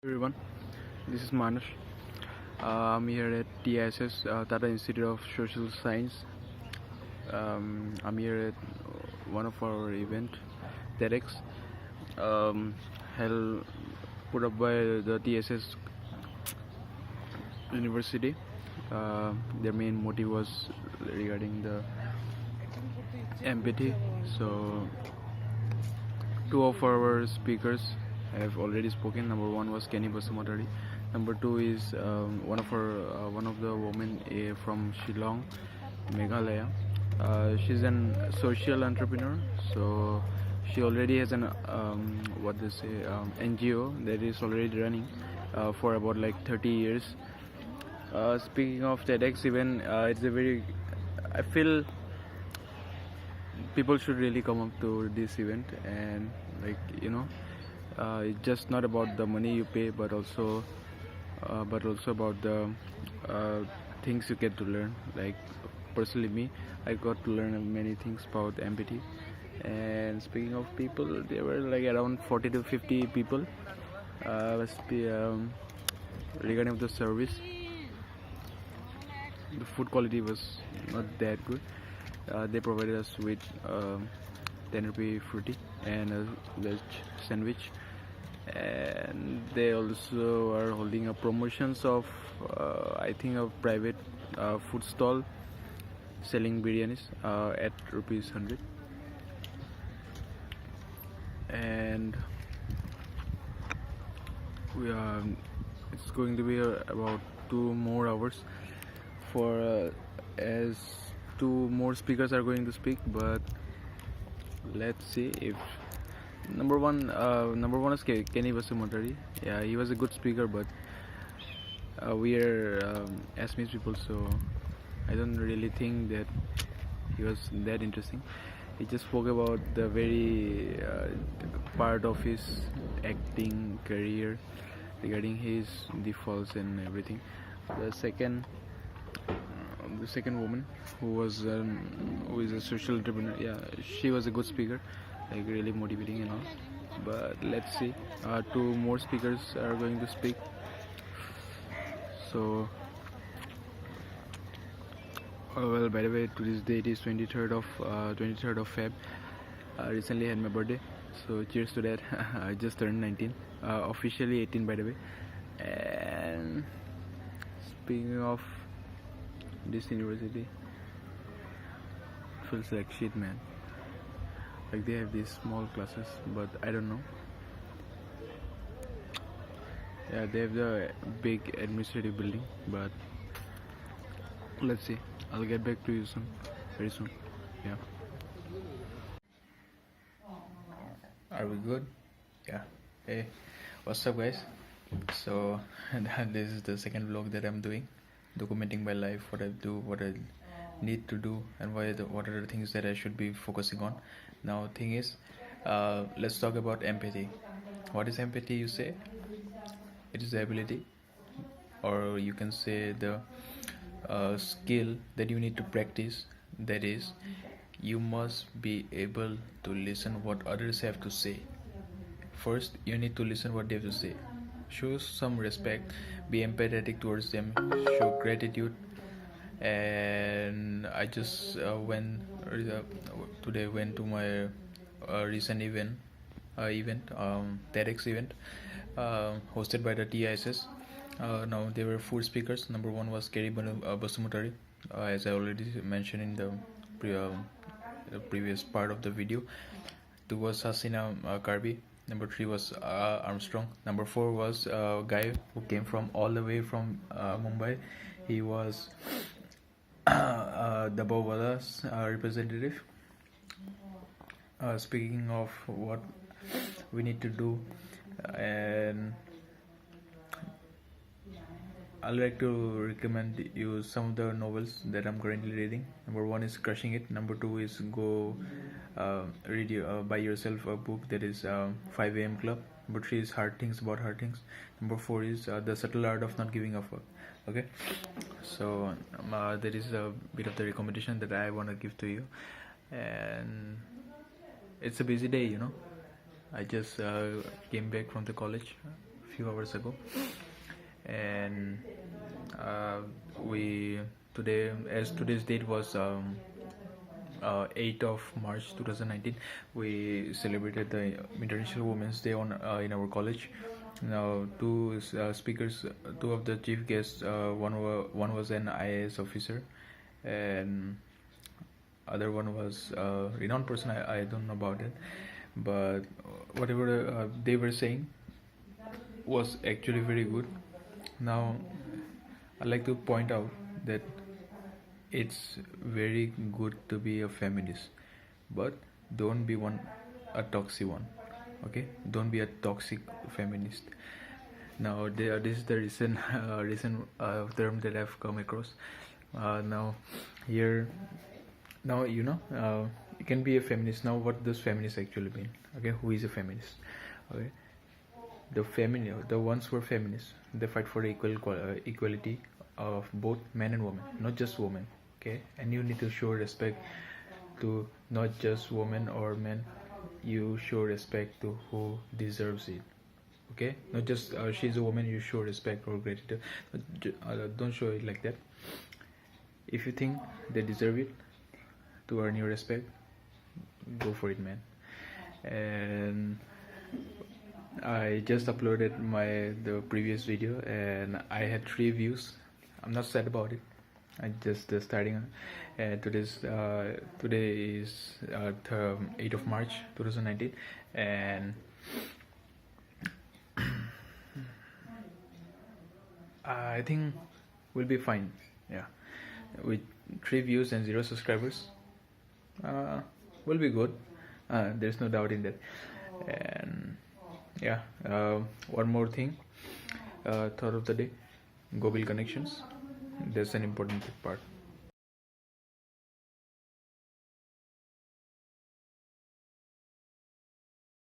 Everyone, this is Manush. I'm here at TISS, Tata Institute of Social Science. I'm here at one of our event, TEDx, um, held put up by the TSS University. Their main motive was regarding the empathy. So, two of our speakers have already spoken. Number one was Kenny Basumatari. Number two is one of the women from Shillong, Meghalaya. She's an social entrepreneur, so she already has an what they say NGO that is already running for about like 30 years. Speaking of TEDx event, it's a very I feel people should really come up to this event and like it's just not about the money you pay but also about the uh, things you get to learn. Like personally me, I got to learn many things about empathy. And speaking of people, there were like around 40 to 50 people. Regarding the service, the food quality was not that good. They provided us with 10 rupee fruity and a veg sandwich, and they also are holding a promotions of I think a private food stall selling biryanis at rupees 100. And we it's going to be about 2 more hours for as two more speakers are going to speak. But let's see if number one is Kenny Vasumotari. Yeah, he was a good speaker, but we are Assamese people, so I don't really think that he was that interesting. He just spoke about the very part of his acting career regarding his defaults and everything. The second the second woman who is a social entrepreneur, yeah, she was a good speaker, like really motivating and all. But let's see, two more speakers are going to speak. So well, by the way, today's date is 23rd of Feb. I recently had my birthday, so cheers to that. I just turned 19, officially 18 by the way. And speaking of this university, feels like shit, man. Like they have these small classes, but I don't know. Yeah, they have the big administrative building, but let's see. I'll get back to you soon, very soon. Yeah. Are we good? Yeah. Hey, what's up, guys? So this is the second vlog that I'm doing, documenting my life, what I do, what I need to do, and what are the things that I should be focusing on. Now, thing is, let's talk about empathy. What is empathy? You say it is the ability, or you can say the skill that you need to practice. That is, you must be able to listen what others have to say. First, you need to listen what they have to say. Show some respect, be empathetic towards them, show gratitude. And I just went to my recent event, TEDx event, hosted by the TISS. Now there were 4 speakers. Number one was Kerry Basumutari, as I already mentioned in the previous part of the video. 2 was Hasina Karbi. Number 3 was Armstrong. Number 4 was a guy who came from all the way from Mumbai. He was the Bowala's representative. Speaking of what we need to do, and I'd like to recommend you some of the novels that I'm currently reading. Number 1 is Crushing It. Number 2 is go read buy yourself a book that is 5 a.m. Club. Number 3 is Hard Things About Hard Things. Number 4 is The Subtle Art of Not Giving a Fuck. Okay, so that is a bit of the recommendation that I want to give to you. And it's a busy day, I just came back from the college a few hours ago, and we today, as today's date was 8th of March 2019, we celebrated the International Women's Day on in our college. Now, two speakers, two of the chief guests, one was an IAS officer, and other one was a renowned person. I don't know about it, but whatever they were saying was actually very good. Now, I'd like to point out that it's very good to be a feminist, but don't be a toxic one. Okay, don't be a toxic feminist. Now, this is the recent term that I've come across. Now, here, now you can be a feminist. Now, what does feminist actually mean? Okay, who is a feminist? Okay, the ones who are feminists, they fight for equality of both men and women, not just women. Okay, and you need to show respect to not just women or men. You show respect to who deserves it. Okay, not just she's a woman, you show respect or gratitude. Don't show it like that. If you think they deserve it to earn your respect, go for it, man. And I just uploaded the previous video and I had 3 views. I'm not sad about it. I just starting. Today is 8th of March 2019, and I think we'll be fine. Yeah, with 3 views and 0 subscribers, we'll be good. There's no doubt in that. And yeah, one more thing. Thought of the day: go build connections. That's an important part.